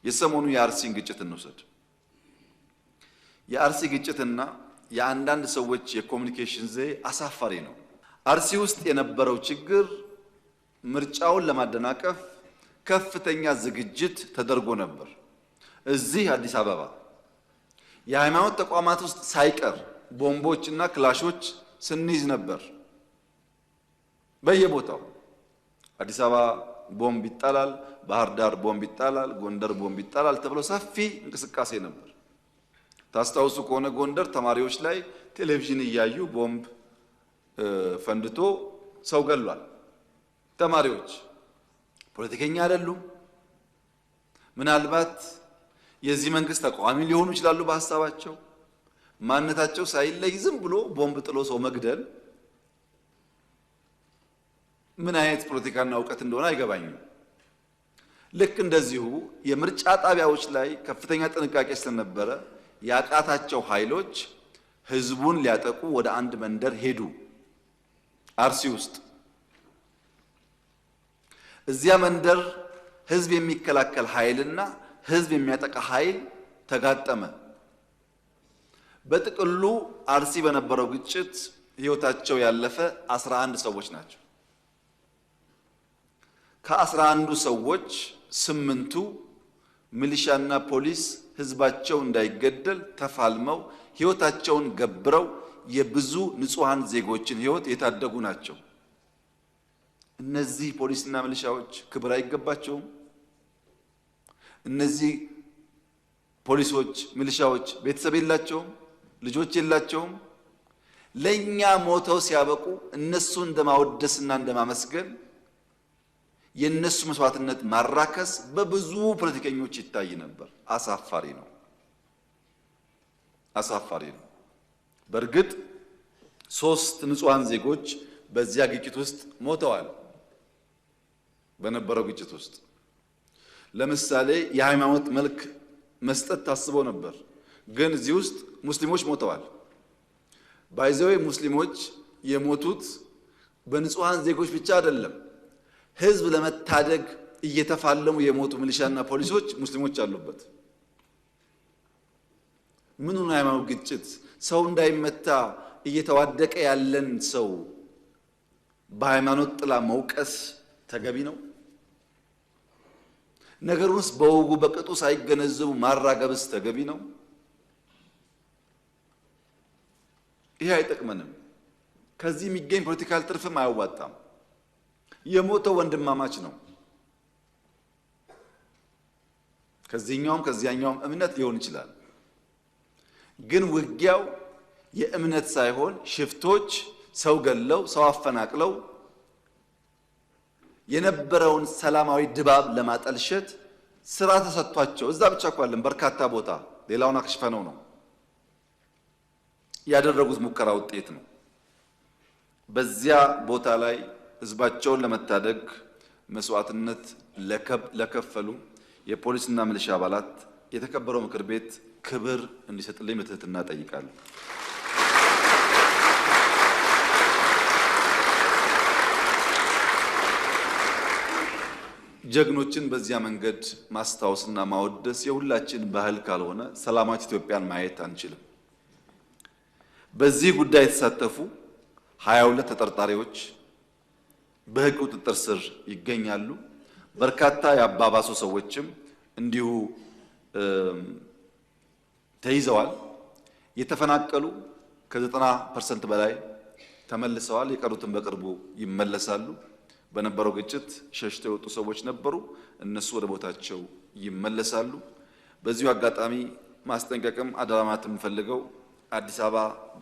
የሰሞኑ የአርሲን ግጭት እንውሰድ። የአርሲ ግጭትና የአንዳንድ ሰዎች የኮሙኒኬሽን ዘዬ አሳፋሪ ነው። አርሲ ውስጥ የነበረው ችግር ምርጫውን ለማደናቀፍ ከፍተኛ ዝግጅት ተደርጎ ነበር። እዚህ አዲስ አበባ የሃይማኖት ተቋማት ውስጥ ሳይቀር ቦምቦችና ክላሾች ስንይዝ ነበር። በየቦታው አዲስ አበባ ቦምብ ይጣላል፣ ባህር ዳር ቦምብ ይጣላል፣ ጎንደር ቦምብ ይጣላል ተብሎ ሰፊ እንቅስቃሴ ነበር። ታስታውሱ ከሆነ ጎንደር ተማሪዎች ላይ ቴሌቪዥን እያዩ ቦምብ ፈንድቶ ሰው ገሏል። ተማሪዎች ፖለቲከኛ አይደሉም። ምናልባት የዚህ መንግስት ተቃዋሚ ሊሆኑ ይችላሉ በሐሳባቸው። ማንነታቸው ሳይለይ ዝም ብሎ ቦምብ ጥሎ ሰው መግደል ምን አይነት ፖለቲካና እውቀት እንደሆነ አይገባኝም። ልክ እንደዚሁ የምርጫ ጣቢያዎች ላይ ከፍተኛ ጥንቃቄ ስለነበረ ያቃታቸው ኃይሎች ህዝቡን ሊያጠቁ ወደ አንድ መንደር ሄዱ። አርሲ ውስጥ እዚያ መንደር ህዝብ የሚከላከል ኃይልና ህዝብ የሚያጠቃ ኃይል ተጋጠመ። በጥቅሉ አርሲ በነበረው ግጭት ህይወታቸው ያለፈ 11 ሰዎች ናቸው። ከ11ዱ ሰዎች 8ቱ ሚሊሻና ፖሊስ ህዝባቸው እንዳይገደል ተፋልመው ህይወታቸውን ገብረው የብዙ ንጹሃን ዜጎችን ህይወት የታደጉ ናቸው። እነዚህ ፖሊስና ሚሊሻዎች ክብር አይገባቸውም? እነዚህ ፖሊሶች፣ ሚሊሻዎች ቤተሰብ የላቸውም? ልጆች የላቸውም? ለኛ ሞተው ሲያበቁ እነሱ እንደማወደስና እንደማመስገን የነሱ መስዋዕትነት ማራከስ በብዙ ፖለቲከኞች ይታይ ነበር። አሳፋሪ ነው፣ አሳፋሪ ነው። በእርግጥ 3 ንጹሃን ዜጎች በዚያ ግጭት ውስጥ ሞተዋል። በነበረው ግጭት ውስጥ ለምሳሌ የሃይማኖት መልክ መስጠት ታስቦ ነበር፣ ግን እዚህ ውስጥ ሙስሊሞች ሞተዋል። ባይዘው ሙስሊሞች የሞቱት በንጹሃን ዜጎች ብቻ አይደለም። ህዝብ ለመታደግ እየተፋለሙ የሞቱ ሚሊሻና ፖሊሶች ሙስሊሞች አሉበት። ምኑ ነው ሃይማኖት ግጭት? ሰው እንዳይመታ እየተዋደቀ ያለን ሰው በሃይማኖት ጥላ መውቀስ ተገቢ ነው? ነገሩንስ በወጉ በቅጡ ሳይገነዘቡ ማራገብስ ተገቢ ነው? ይሄ አይጠቅመንም። ከዚህ የሚገኝ ፖለቲካል ትርፍም አያዋጣም። የሞተው ወንድማማች ነው። ከዚህኛውም ከዚያኛውም እምነት ሊሆን ይችላል። ግን ውጊያው የእምነት ሳይሆን ሽፍቶች ሰው ገለው ሰው አፈናቅለው የነበረውን ሰላማዊ ድባብ ለማጠልሸት ስራ ተሰጥቷቸው እዛ ብቻ እንኳን በርካታ ቦታ ሌላውን አክሽፈነው ነው ያደረጉት ሙከራ ውጤት ነው። በዚያ ቦታ ላይ ህዝባቸውን ለመታደግ መስዋዕትነት ለከፈሉ የፖሊስና ሚሊሻ አባላት የተከበረው ምክር ቤት ክብር እንዲሰጥልኝ በትህትና እጠይቃለሁ። ጀግኖችን በዚያ መንገድ ማስታወስና ማወደስ የሁላችን ባህል ካልሆነ ሰላማዊት ኢትዮጵያን ማየት አንችልም። በዚህ ጉዳይ የተሳተፉ 22 ተጠርጣሪዎች በህግ ቁጥጥር ስር ይገኛሉ። በርካታ ያባባሱ ሰዎችም እንዲሁ ተይዘዋል። የተፈናቀሉ ከ90% በላይ ተመልሰዋል። የቀሩትን በቅርቡ ይመለሳሉ። በነበረው ግጭት ሸሽተው የወጡ ሰዎች ነበሩ። እነሱ ወደ ቦታቸው ይመለሳሉ። በዚሁ አጋጣሚ ማስጠንቀቅም አደራማትም ፈልገው አዲስ አበባ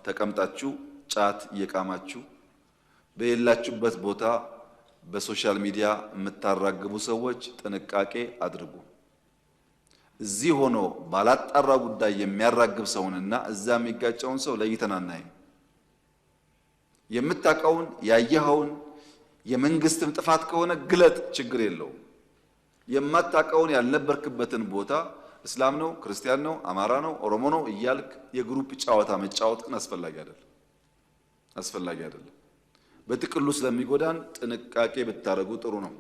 ተቀምጣችሁ ጫት እየቃማችሁ በሌላችሁበት ቦታ በሶሻል ሚዲያ የምታራግቡ ሰዎች ጥንቃቄ አድርጉ። እዚህ ሆኖ ባላጣራ ጉዳይ የሚያራግብ ሰውንና እዛ የሚጋጨውን ሰው ለይተን አናይም። የምታውቀውን ያየኸውን የመንግስትም ጥፋት ከሆነ ግለጥ፣ ችግር የለውም። የማታውቀውን ያልነበርክበትን ቦታ እስላም ነው፣ ክርስቲያን ነው፣ አማራ ነው፣ ኦሮሞ ነው እያልክ የግሩፕ ጨዋታ መጫወት ግን አስፈላጊ አይደለም። በጥቅሉ ስለሚጎዳን ጥንቃቄ ብታደርጉ ጥሩ ነው።